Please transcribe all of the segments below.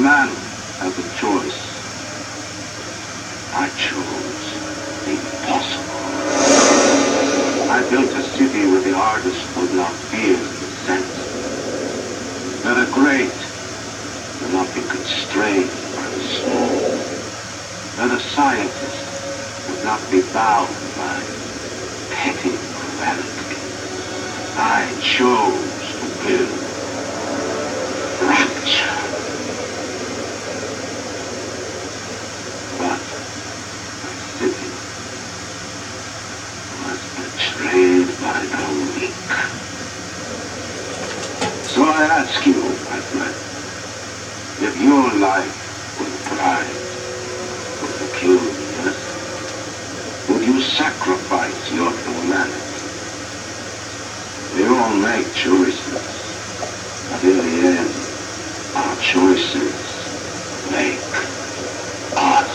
man has a choice. I chose the impossible. I built a city where the artist would not fear the sense. Where the great will not be constrained by the small. Where the scientist would not be bound by petty morality. I chose to build rapture. But my city was betrayed by the weak. So I ask you, my friend, if your life were the prize of the curious, would you sacrifice your humanity? We all make choices, but in the end, our choices make us.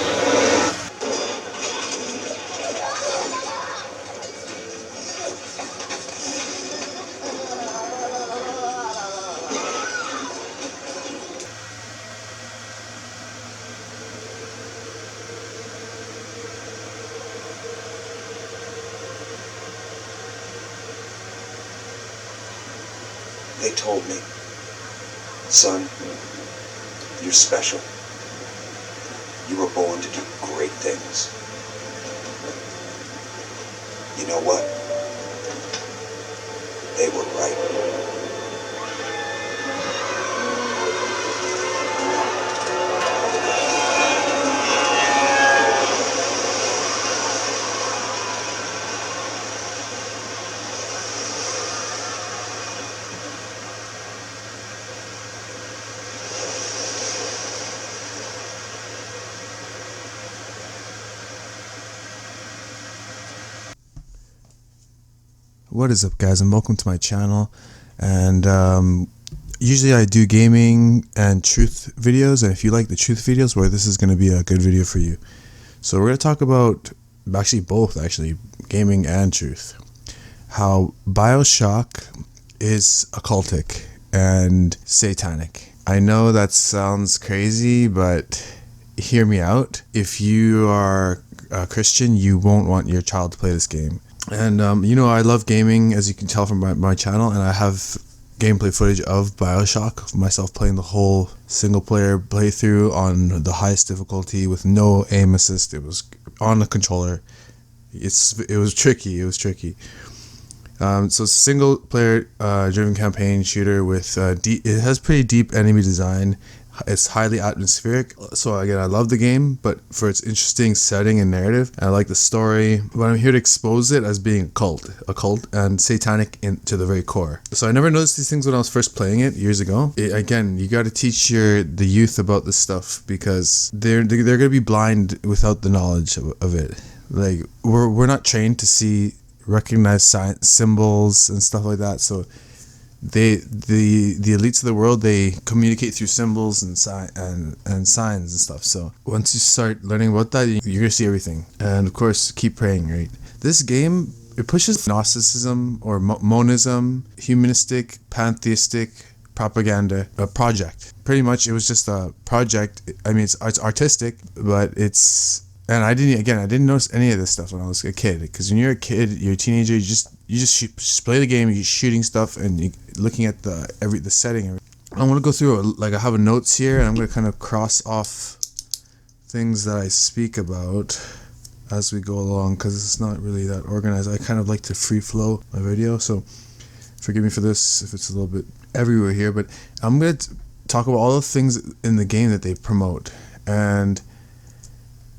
They told me, son, you're special. You were born to do great things. You know what? They were right. What is up, guys, and welcome to my channel. And usually I do gaming and truth videos, and if you like the truth videos, well, this is going to be a good video for you. So we're going to talk about actually both, gaming and truth. How Bioshock is occultic and satanic. I know that sounds crazy, but hear me out. If you are a Christian, you won't want your child to play this game. And I love gaming, as you can tell from my channel, and I have gameplay footage of Bioshock, myself playing the whole single player playthrough on the highest difficulty with no aim assist. It was on the controller. It was tricky. So single player driven campaign shooter with it has pretty deep enemy design. It's highly atmospheric. So again, I love the game, but for its interesting setting and narrative, and I like the story. But I'm here to expose it as being occult and satanic to the very core. So I never noticed these things when I was first playing it years ago. Again, you got to teach the youth about this stuff, because they're gonna be blind without the knowledge of it. Like we're not trained to recognize science symbols and stuff like that. So the elites of the world, they communicate through symbols and signs and stuff. So once you start learning about that, you're gonna see everything. And of course, keep praying, right? This game, it pushes Gnosticism or monism, humanistic, pantheistic propaganda, a project. Pretty much, it was just a project. I mean, it's artistic, but it's. And I didn't notice any of this stuff when I was a kid. Because when you're a kid, you're a teenager, you just play the game, you're shooting stuff, and you're looking at the setting. I want to go through I have notes here, and I'm going to kind of cross off things that I speak about as we go along, because it's not really that organized. I kind of like to free flow my video, so forgive me for this if it's a little bit everywhere here. But I'm going to talk about all the things in the game that they promote, and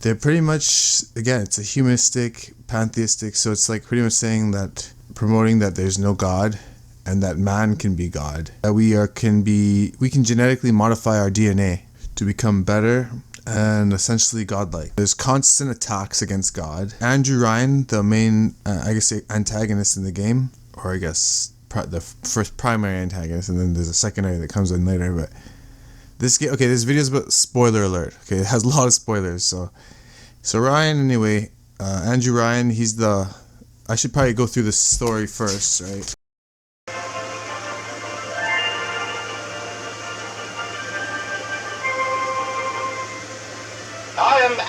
they're pretty much, again, it's a humanistic, pantheistic, so it's like pretty much saying that, promoting that there's no God and that man can be God. That we can genetically modify our DNA to become better and essentially godlike. There's constant attacks against God. Andrew Ryan, the main, antagonist in the game, or I guess the first primary antagonist, and then there's a secondary that comes in later, but this game, okay, this video is about, spoiler alert, okay, it has a lot of spoilers, so Ryan, anyway, Andrew Ryan, I should probably go through the story first, right?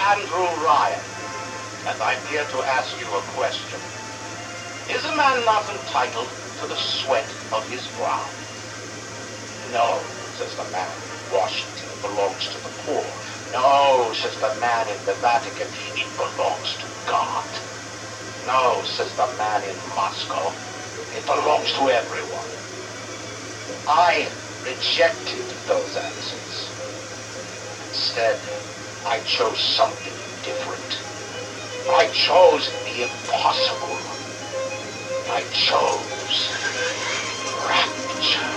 Andrew Ryan, and I'm here to ask you a question. Is a man not entitled to the sweat of his brow? No, says the man in Washington, it belongs to the poor. No, says the man in the Vatican, it belongs to God. No, says the man in Moscow, it belongs to everyone. I rejected those answers. Instead, I chose something different. I chose the impossible. I chose rapture.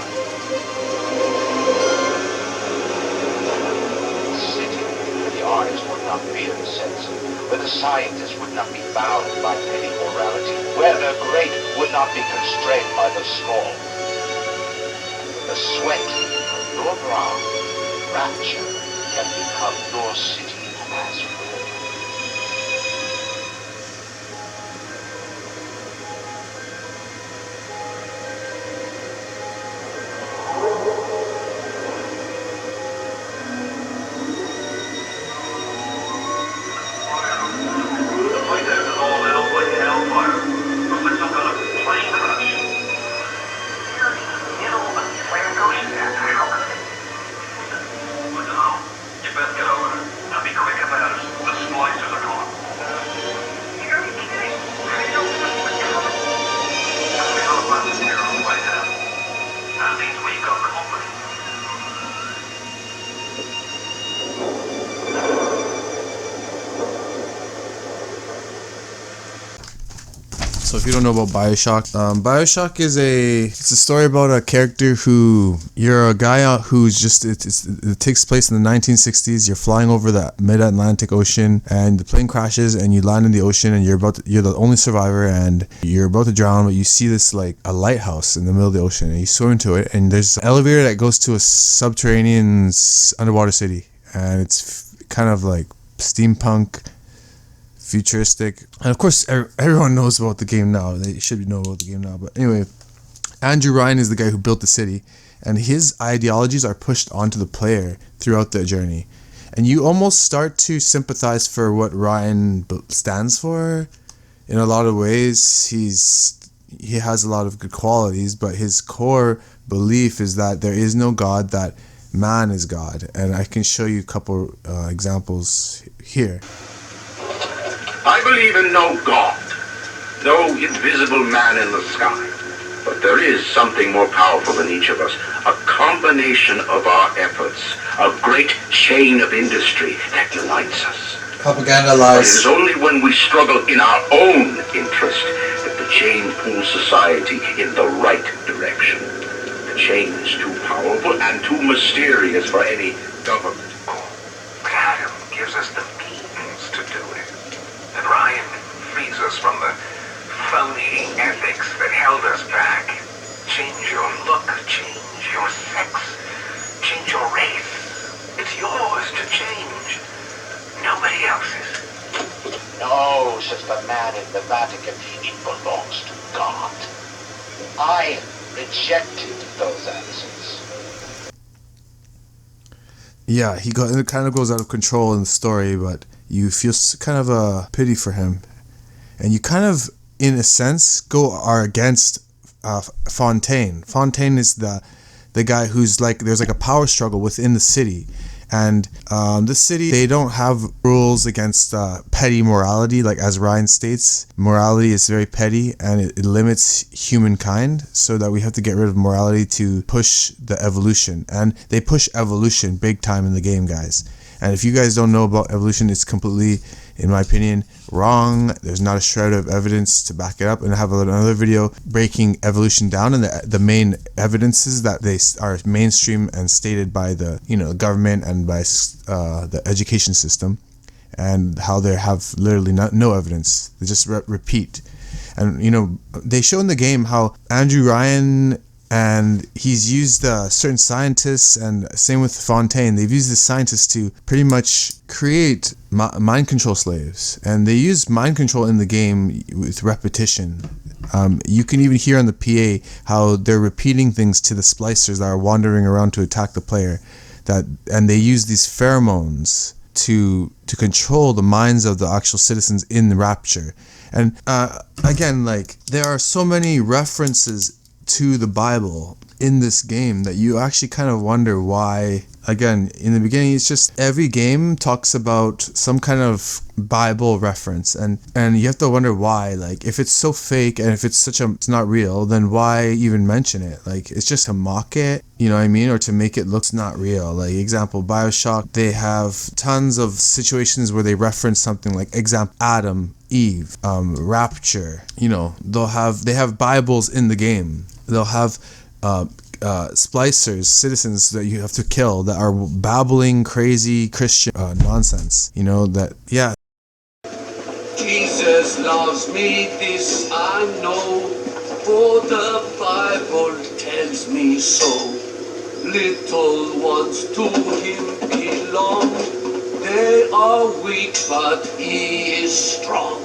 A city where the artist would not fear the censor, where the scientist would not be bound by petty morality, where the great would not be constrained by the small. The sweat from your brow, rapture, can become your city as well. So if you don't know about Bioshock, Bioshock is it's a story about a character who, you're a guy who's just, it takes place in the 1960s. You're flying over the mid-Atlantic Ocean and the plane crashes and you land in the ocean and you're the only survivor and you're about to drown, but you see this like a lighthouse in the middle of the ocean and you swim into it and there's an elevator that goes to a subterranean underwater city and it's kind of like steampunk, futuristic, and of course everyone knows about the game now. They should know about the game now, but anyway, Andrew Ryan is the guy who built the city and his ideologies are pushed onto the player throughout the journey, and you almost start to sympathize for what Ryan stands for. In a lot of ways, he has a lot of good qualities, but his core belief is that there is no God, that man is God, and I can show you a couple examples here. I believe in no God, no invisible man in the sky. But there is something more powerful than each of us, a combination of our efforts, a great chain of industry that unites us. Propaganda But lies. it is only when we struggle in our own interest that the chain pulls society in the right direction. The chain is too powerful and too mysterious for any government. But Adam gives us the means to do it. And Ryan frees us from the phony ethics that held us back. Change your look, change your sex, change your race. It's yours to change. Nobody else's. No, says the man in the Vatican, it belongs to God. I rejected those answers. Yeah, it kind of goes out of control in the story, but you feel kind of a pity for him, and you kind of, in a sense, are against Fontaine. Fontaine is the guy who's like, there's like a power struggle within the city, and this city, they don't have rules against petty morality, like as Ryan states. Morality is very petty and it limits humankind, so that we have to get rid of morality to push the evolution, and they push evolution big time in the game, guys. And if you guys don't know about evolution, it's completely, in my opinion, wrong. There's not a shred of evidence to back it up. And I have another video breaking evolution down and the main evidences that they are mainstream and stated by the government and by the education system, and how they have literally no evidence. They just repeat. And they show in the game how Andrew Ryan, and he's used certain scientists, and same with Fontaine, they've used the scientists to pretty much create mind control slaves, and they use mind control in the game with repetition. You can even hear on the PA how they're repeating things to the splicers that are wandering around to attack the player, and they use these pheromones to control the minds of the actual citizens in the Rapture. And again, like, there are so many references to the Bible in this game that you actually kind of wonder why. Again, in the beginning, it's just every game talks about some kind of Bible reference, and you have to wonder why. Like, if it's so fake and if it's not real, then why even mention it? Like, it's just to mock it, you know what I mean, or to make it look not real. Like, example, Bioshock, they have tons of situations where they reference something, like example, Adam, Eve, Rapture. You know, they have Bibles in the game. They'll have splicers, citizens that you have to kill that are babbling crazy Christian nonsense. You know, that, yeah. Jesus loves me, this I know, for the Bible tells me so. Little ones to him belong, they are weak but he is strong.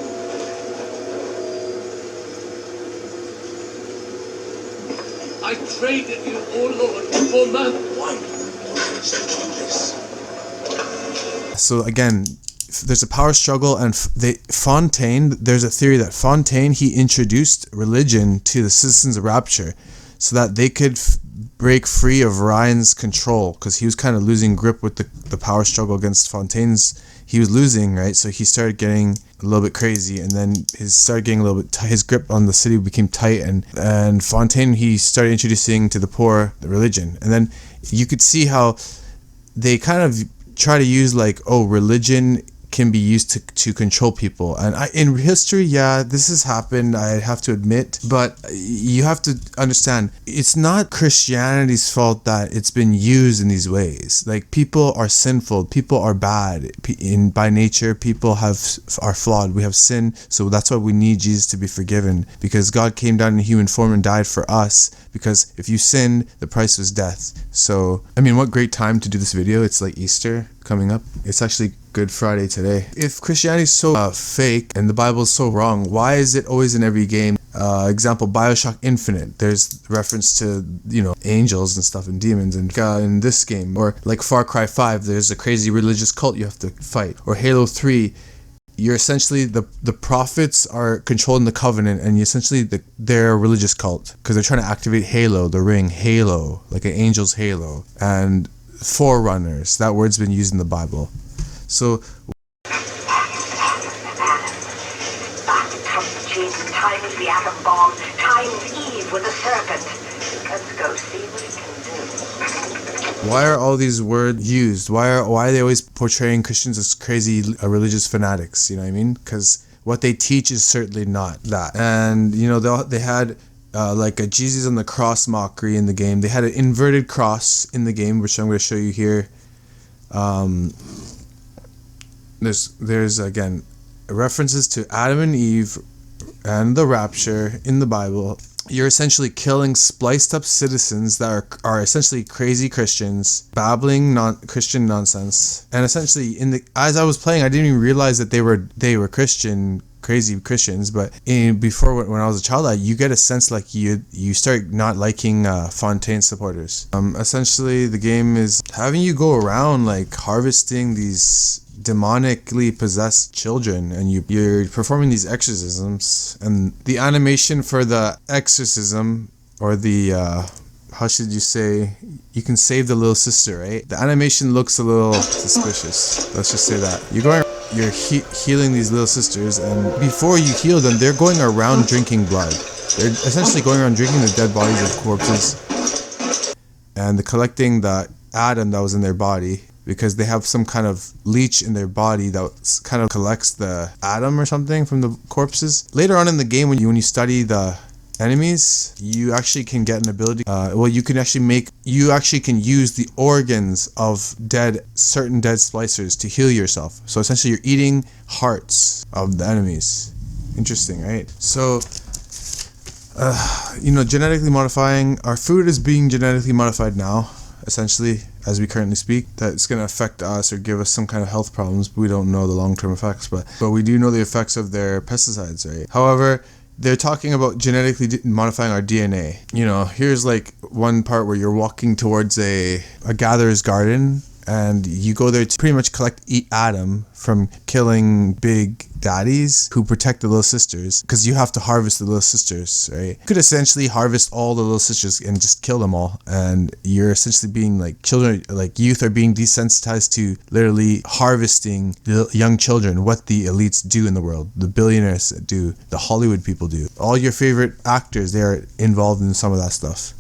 I traded you, O Lord, for man. Why do you do this? So again, there's a power struggle, and there's a theory that Fontaine, he introduced religion to the citizens of Rapture so that they could break free of Ryan's control, because he was kind of losing grip with the power struggle against Fontaine's. He was losing, right? So he started getting a little bit crazy, and then his grip on the city became tight, and Fontaine, he started introducing to the poor the religion. And then you could see how they kind of try to use, like, religion can be used to control people. And in history, yeah, this has happened, I have to admit, but you have to understand, it's not Christianity's fault that it's been used in these ways. Like, people are sinful, people are bad by nature, people are flawed, we have sin, so that's why we need Jesus to be forgiven, because God came down in human form and died for us, because if you sinned, the price was death. So, I mean, what great time to do this video. It's like Easter coming up. It's actually Good Friday today. If Christianity is so fake and the Bible is so wrong, why is it always in every game? Example, Bioshock Infinite, there's reference to, you know, angels and stuff and demons, and in this game. Or like Far Cry 5, there's a crazy religious cult you have to fight. Or Halo 3, you're essentially, the prophets are controlling the covenant, and they're a religious cult because they're trying to activate Halo, the ring, Halo, like an angel's halo. And forerunners, that word's been used in the Bible. So time is the atom bomb, time's Eve with a serpent. Let's go see what it can do. why are all these words used? Why are they always portraying Christians as crazy religious fanatics? You know what I mean? Because what they teach is certainly not that. And you know, they had like a Jesus on the cross mockery in the game. They had an inverted cross in the game, which I'm going to show you here. There's again references to Adam and Eve and the rapture in the Bible. You're essentially killing spliced up citizens that are essentially crazy Christians, babbling Christian nonsense. And essentially, as I was playing, I didn't even realize that they were crazy Christians. But before, when I was a child, you get a sense like you start not liking Fontaine supporters. Essentially, the game is having you go around like harvesting these demonically possessed children, and you're performing these exorcisms. And the animation for the exorcism, or the how should you say, you can save the little sister, right? The animation looks a little suspicious, let's just say that. You're healing these little sisters, and before you heal them, they're going around drinking blood. They're essentially going around drinking the dead bodies of corpses, and they're collecting the Adam that was in their body, because they have some kind of leech in their body that kind of collects the Adam or something from the corpses. Later on in the game, when you study the enemies, you actually can get an ability. You can use the organs of certain dead splicers to heal yourself. So essentially, you're eating hearts of the enemies. Interesting, right? So, genetically modifying, our food is being genetically modified now, essentially, as we currently speak. That it's going to affect us or give us some kind of health problems. We don't know the long-term effects, but we do know the effects of their pesticides, right? However, they're talking about genetically modifying our DNA. You know, here's like one part where you're walking towards a gatherer's garden, and you go there to pretty much eat Adam from killing big daddies who protect the little sisters, because you have to harvest the little sisters, right? You could essentially harvest all the little sisters and just kill them all, and you're essentially being like children, like youth are being desensitized to literally harvesting the young children, what the elites do in the world, the billionaires do, the Hollywood people do. All your favorite actors, they are involved in some of that stuff.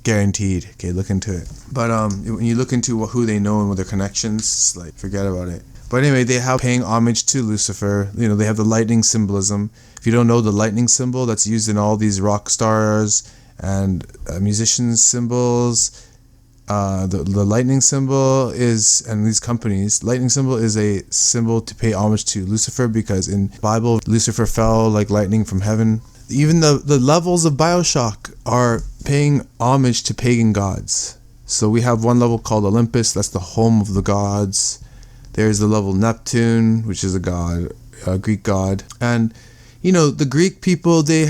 Guaranteed. Okay, look into it. But when you look into who they know and what their connections, it's like, forget about it. But anyway, they have paying homage to Lucifer. You know, they have the lightning symbolism. If you don't know the lightning symbol that's used in all these rock stars and musicians' symbols, the lightning symbol is, and these companies, lightning symbol is a symbol to pay homage to Lucifer, because in the Bible, Lucifer fell like lightning from heaven. Even the levels of Bioshock are paying homage to pagan gods. So we have one level called Olympus, that's the home of the gods. There's the level Neptune, which is a god, a Greek god. And, you know, the Greek people, they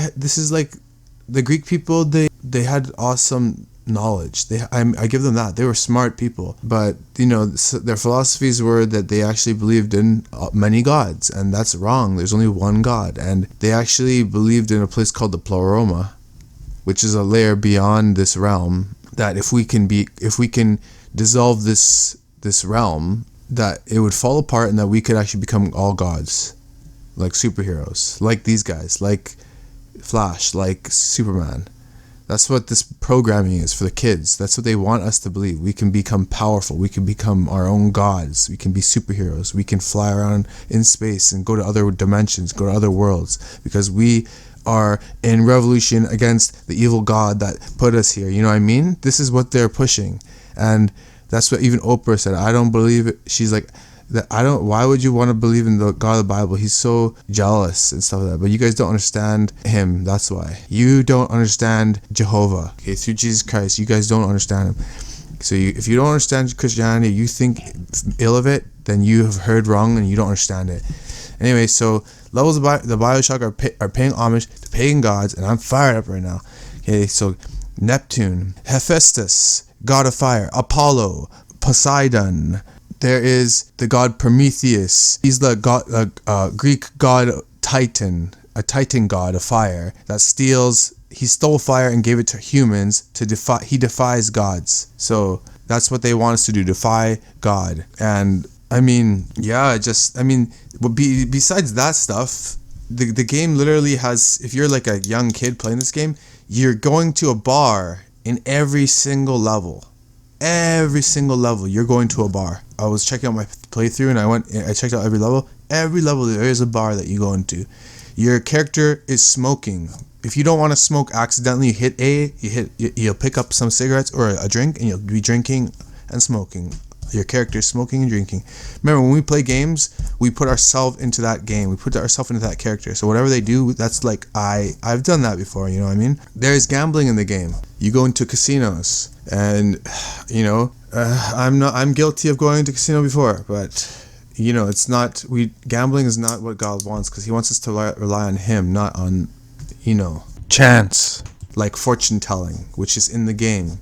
had awesome knowledge. I give them that. They were smart people. But, you know, their philosophies were that they actually believed in many gods, and that's wrong. There's only one god. And they actually believed in a place called the Pleroma, which is a layer beyond this realm, that if we can dissolve this realm, that it would fall apart and that we could actually become all gods, like superheroes, like these guys, like Flash, like Superman. That's what this programming is for the kids. That's what they want us to believe. We can become powerful. We can become our own gods. We can be superheroes. We can fly around in space and go to other dimensions, go to other worlds, because we are in revolution against the evil god that put us here. You know what I mean? This is what they're pushing. And that's what even Oprah said. I don't believe it. She's like, why would you want to believe in the God of the Bible? He's so jealous and stuff like that. But you guys don't understand him. That's why. You don't understand Jehovah. Okay, through Jesus Christ, you guys don't understand him. So if you don't understand Christianity, you think ill of it, then you have heard wrong and you don't understand it. Anyway, so levels of the Bioshock are paying homage to pagan gods, and I'm fired up right now. Okay, so Neptune, Hephaestus, god of fire, Apollo, Poseidon. There is the god Prometheus. He's the Greek god Titan, a Titan god of fire that he stole fire and gave it to humans to defy. He defies gods. So that's what they want us to do, defy God. And I mean, yeah, besides that stuff, the game literally has, if you're like a young kid playing this game, you're going to a bar in every single level. Every single level, you're going to a bar. I was checking out my playthrough and I checked out every level. Every level, there is a bar that you go into. Your character is smoking. If you don't want to smoke accidentally, you hit A, you'll pick up some cigarettes or a drink, and you'll be drinking and smoking. Your character is smoking and drinking. Remember, when we play games, we put ourselves into that game. We put ourselves into that character. So whatever they do, that's like, I've done that before, you know what I mean? There's gambling in the game. You go into casinos, and, you know, I'm guilty of going to casino before, but, you know, gambling is not what God wants, because he wants us to rely on him, not on, you know, chance, like fortune telling, which is in the game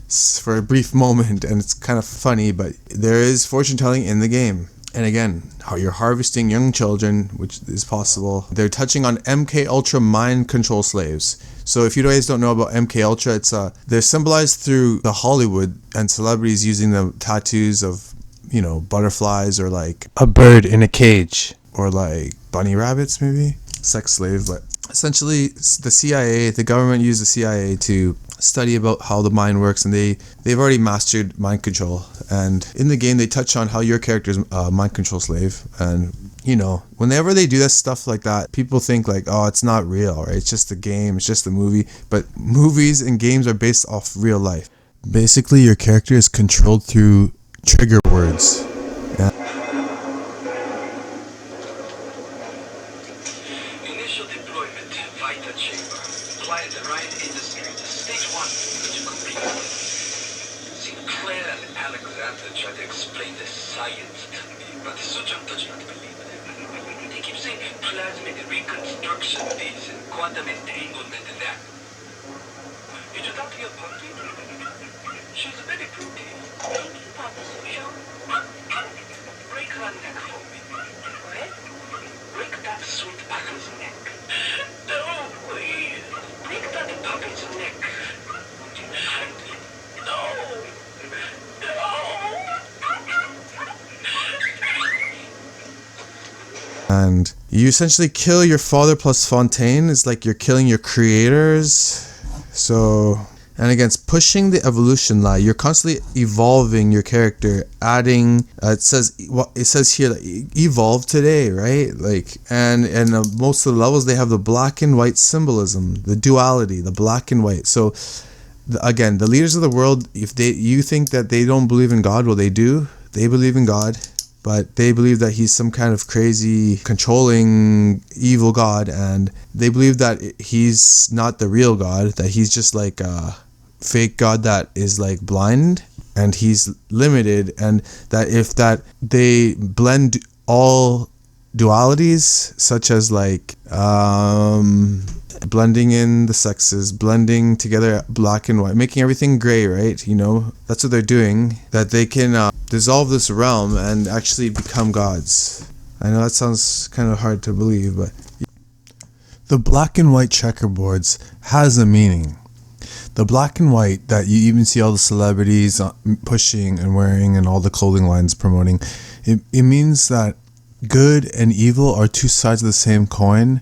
for a brief moment, and it's kind of funny, but there is fortune telling in the game. And again, how you're harvesting young children, which is possible. They're touching on MK Ultra mind control slaves. So if you guys don't know about MK Ultra, they're symbolized through the Hollywood and celebrities using the tattoos of, you know, butterflies or like a bird in a cage or like bunny rabbits, maybe sex slave. But essentially, the government used the CIA to study about how the mind works, and they've already mastered mind control. And in the game, they touch on how your character's a mind control slave. And, you know, whenever they do that stuff like that, people think like, oh, it's not real, right? It's just a game, it's just a movie. But movies and games are based off real life. Basically, your character is controlled through trigger words. Yeah. Initial deployment, vita chamber. Client Ryan Industries, stage 1 to complete. Sinclair and Alexander try to explain the science to me, but Sujam does not believe it. They keep saying plasmid reconstruction this and quantum entanglement and that. Did you talk to your puppy? She's very pretty. Thank you, Papa Sujo. And you essentially kill your father plus Fontaine. It's like you're killing your creators. So, and again, it's pushing the evolution line. You're constantly evolving your character, adding. It says here, like, evolve today, right? Like, and most of the levels they have the black and white symbolism, the duality, the black and white. So, again, the leaders of the world, if you think that they don't believe in God, well, they do. They believe in God. But they believe that he's some kind of crazy, controlling, evil God, and they believe that he's not the real God, that he's just like a fake God that is like blind, and he's limited, and that if that they blend all dualities, such as like blending in the sexes, blending together black and white, making everything gray, right? You know, that's what they're doing, that they can dissolve this realm and actually become gods. I know that sounds kind of hard to believe, but the black and white checkerboards has a meaning. The black and white that you even see all the celebrities pushing and wearing and all the clothing lines promoting, it means that good and evil are two sides of the same coin,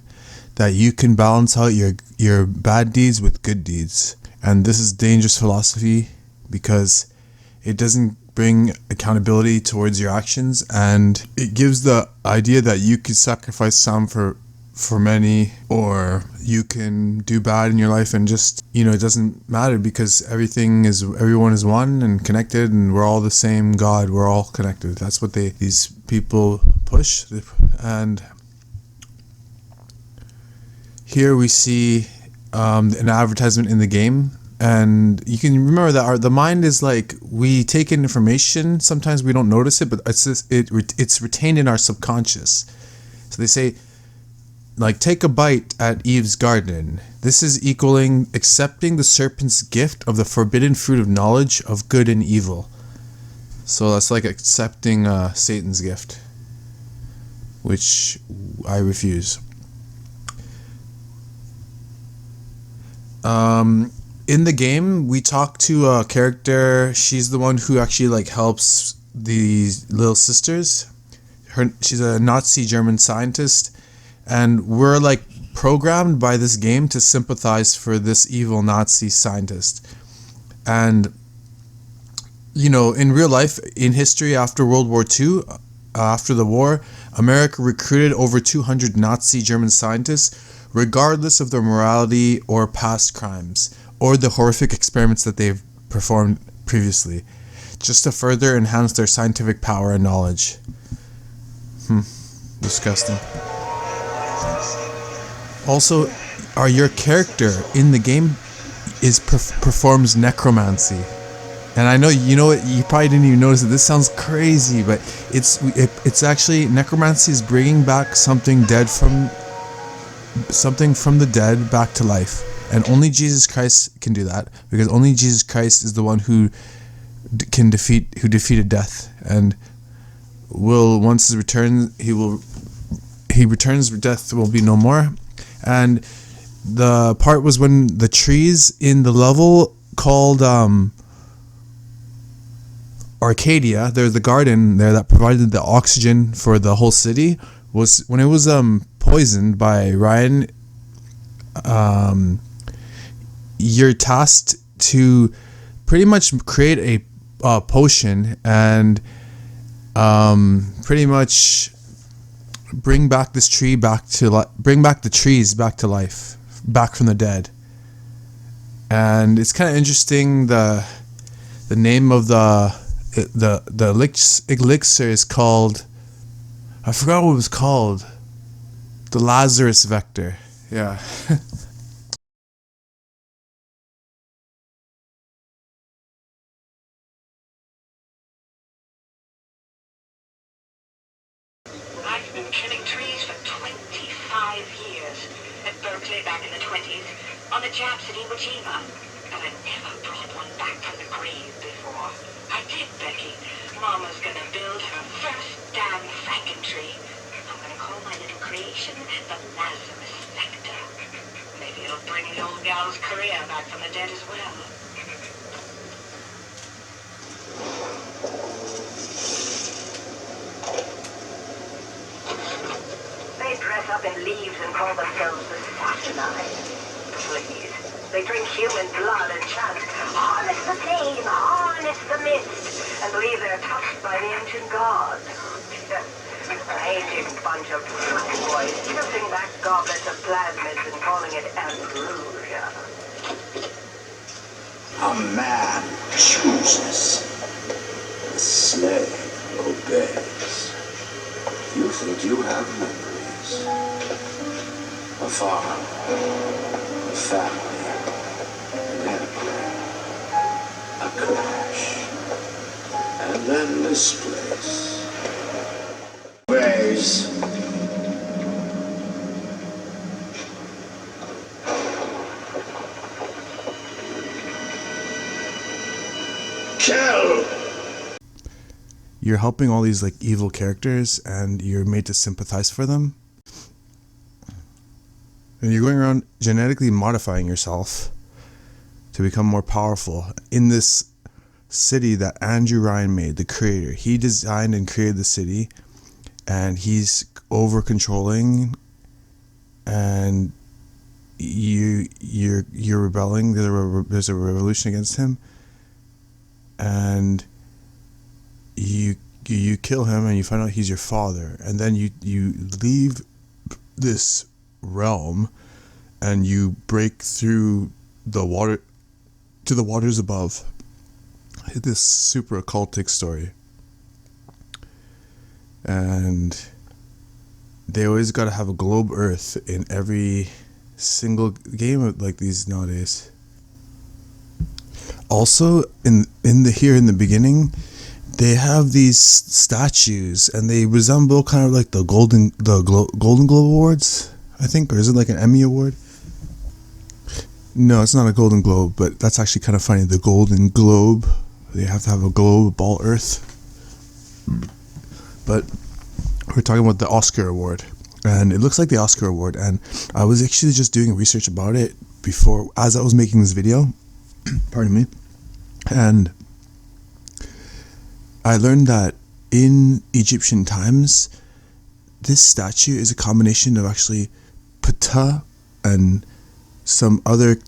that you can balance out your bad deeds with good deeds. And this is dangerous philosophy because it doesn't bring accountability towards your actions, and it gives the idea that you can sacrifice some for many, or you can do bad in your life and just, you know, it doesn't matter because everyone is one and connected, and we're all the same God, we're all connected. That's what these people push. And here we see an advertisement in the game, and you can remember that the mind is like, we take in information, sometimes we don't notice it, but it's retained in our subconscious. So they say, like, take a bite at Eve's garden. This is equaling accepting the serpent's gift of the forbidden fruit of knowledge of good and evil. So that's like accepting Satan's gift, which I refuse. In the game, we talk to a character. She's the one who actually like helps these little sisters. She's a Nazi German scientist, and we're like programmed by this game to sympathize for this evil Nazi scientist. And you know, in real life, in history, after World War II, after the war, America recruited over 200 Nazi German scientists, regardless of their morality or past crimes, or the horrific experiments that they've performed previously, just to further enhance their scientific power and knowledge. Disgusting. Also, your character in the game performs necromancy. And I know you probably didn't even notice it. This sounds crazy, but it's actually, necromancy is bringing back something from the dead back to life. And only Jesus Christ can do that, because only Jesus Christ is the one who defeated death, and once he returns, death will be no more. And the part was when the trees in the level called Arcadia, there's the garden there that provided the oxygen for the whole city, was when it was poisoned by Ryan. You're tasked to pretty much create a potion and pretty much bring back this tree bring back the trees back to life, back from the dead. And it's kind of interesting. The name of the elixir is called, I forgot what it was called. The Lazarus Vector. Yeah. I've been killing trees for 25 years. At Berkeley back in the 20s, on the Japs at Iwo Jima. But I never brought one back from the grave before. I did, Becky. Mama's gonna build her first damn Frankentree. I'm gonna call my little creation the Lazarus Vector. Maybe it'll bring the old gal's career back from the dead as well. up in leaves and call themselves the SATANIC. Please. They drink human blood and chant, harness the flame, harness the mist, and believe they're touched by the ancient gods. An aging bunch of boys tilting back goblets of plasmids and calling it ambrosia. A man chooses. A slave obeys. You think you have memories. A farm, a family, an airplane, a crash, and then this place. Ways. Kill! You're helping all these like evil characters and you're made to sympathize for them. And you're going around genetically modifying yourself to become more powerful in this city that Andrew Ryan made, the creator. He designed and created the city, and he's over controlling, and you're rebelling. There's a revolution against him, and you kill him, and you find out he's your father, and then you leave this realm, and you break through the water to the waters above. This super occultic story. And they always got to have a globe Earth in every single game like these nowadays. Also, in the beginning, they have these statues, and they resemble kind of like the Golden Globe Awards, I think, or is it like an Emmy Award? No, it's not a Golden Globe, but that's actually kind of funny. The Golden Globe. They have to have a globe, ball Earth. But we're talking about the Oscar Award, and it looks like the Oscar Award. And I was actually just doing research about it before, as I was making this video. Pardon me. And I learned that in Egyptian times, this statue is a combination of actually Ptah and some other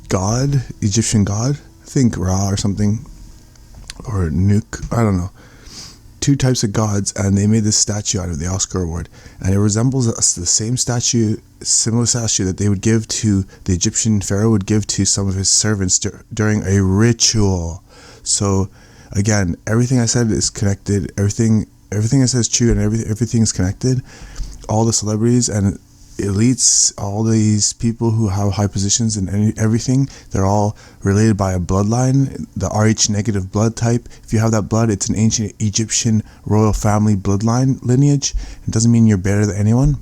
god, Egyptian god, I think Ra or something, or Nuke, I don't know. Two types of gods, and they made this statue out of the Oscar Award, and it resembles the same statue, similar statue that they would give to the Egyptian pharaoh would give to some of his servants during a ritual. So again, everything I said is connected. Everything I said is true, and everything is connected. All the celebrities and elites, all these people who have high positions and everything, they're all related by a bloodline, the Rh negative blood type. If you have that blood, it's an ancient Egyptian royal family bloodline lineage. It doesn't mean you're better than anyone,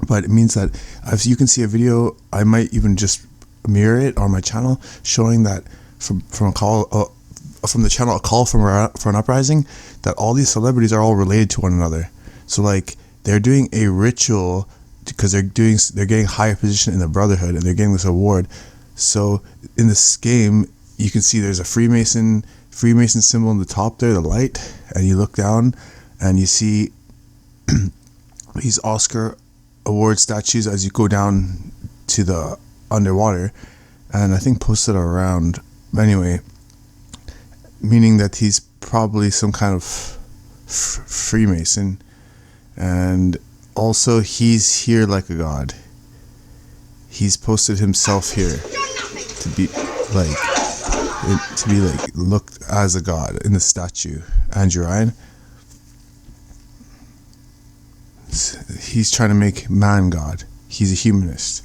but it means that if you can see a video, I might even just mirror it on my channel, showing that from a call from the channel, a call for an uprising, that all these celebrities are all related to one another. So like they're doing a ritual because they're getting higher position in the Brotherhood, and they're getting this award. So in this game, you can see there's a Freemason symbol in the top there, the light, and you look down and you see these Oscar award statues as you go down to the underwater, and I think posted around anyway, meaning that he's probably some kind of Freemason. And also, he's here like a god. He's posted himself here to be looked as a god in the statue. Andrew Ryan. He's trying to make man god. He's a humanist.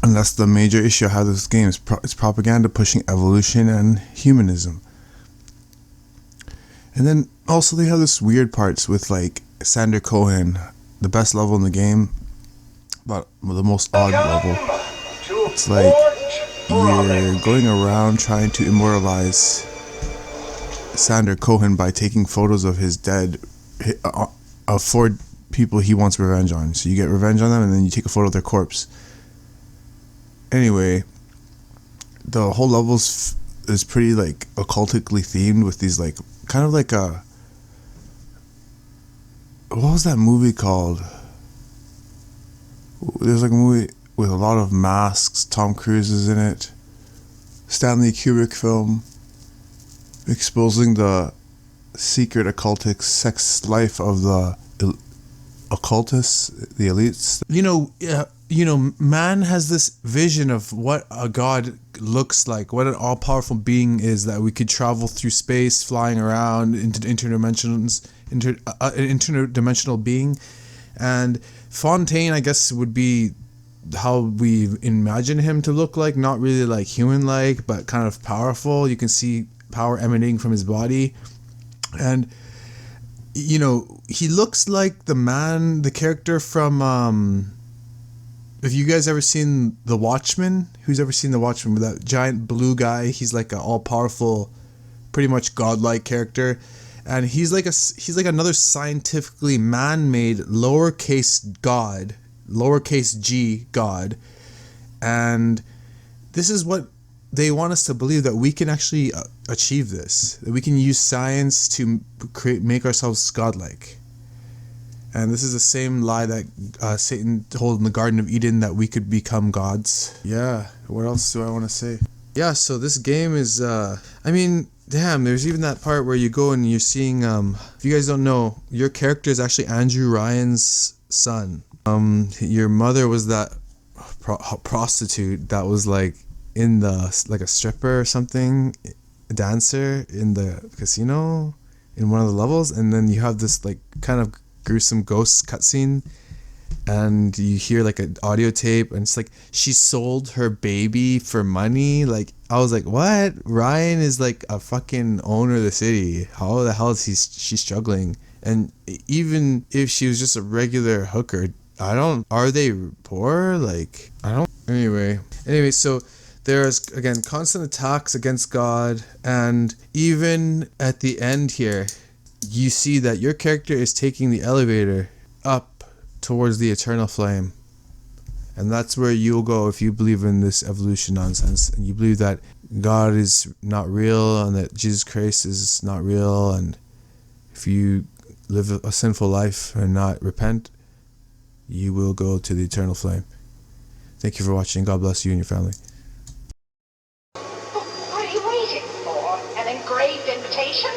And that's the major issue I have with this game. It's propaganda pushing evolution and humanism. And then also they have this weird parts with like Sander Cohen, the best level in the game, but the most odd level. It's like you're going around trying to immortalize Sander Cohen by taking photos of his dead, of 4 people he wants revenge on. So you get revenge on them, and then you take a photo of their corpse. Anyway, the whole level is pretty like occultically themed with these like kind of like what was that movie called? There's like a movie with a lot of masks. Tom Cruise is in it. Stanley Kubrick film exposing the secret occultic sex life of the occultists, the elites. Man has this vision of what a god looks like, what an all-powerful being is, that we could travel through space, flying around into interdimensional being. And Fontaine, I guess, would be how we imagine him to look like, not really like human-like, but kind of powerful. You can see power emanating from his body. And he looks like the character from have you guys ever seen The Watchmen? Who's ever seen The Watchmen, with that giant blue guy? He's like an all-powerful, pretty much godlike character. And he's like another scientifically man-made lowercase g god. And this is what they want us to believe, that we can actually achieve this, that we can use science to make ourselves godlike. And this is the same lie that Satan told in the Garden of Eden, that we could become gods. Yeah, what else do I want to say? Yeah, so this game is, there's even that part where you go and you're seeing, if you guys don't know, your character is actually Andrew Ryan's son. Your mother was that prostitute that was like in the, like a stripper or something, a dancer in the casino in one of the levels. And then you have this like kind of gruesome ghost cutscene, and you hear like an audio tape, and it's like she sold her baby for money. Like, I was like, what? Ryan is like a fucking owner of the city. How the hell is she struggling? And even if she was just a regular hooker, are they poor? Like, I don't. Anyway, so there's again constant attacks against God, and even at the end here, you see that your character is taking the elevator up towards the eternal flame. And that's where you'll go if you believe in this evolution nonsense, and you believe that God is not real, and that Jesus Christ is not real, and if you live a sinful life and not repent, you will go to the eternal flame. Thank you for watching. God bless you and your family. What are you waiting for? An engraved invitation?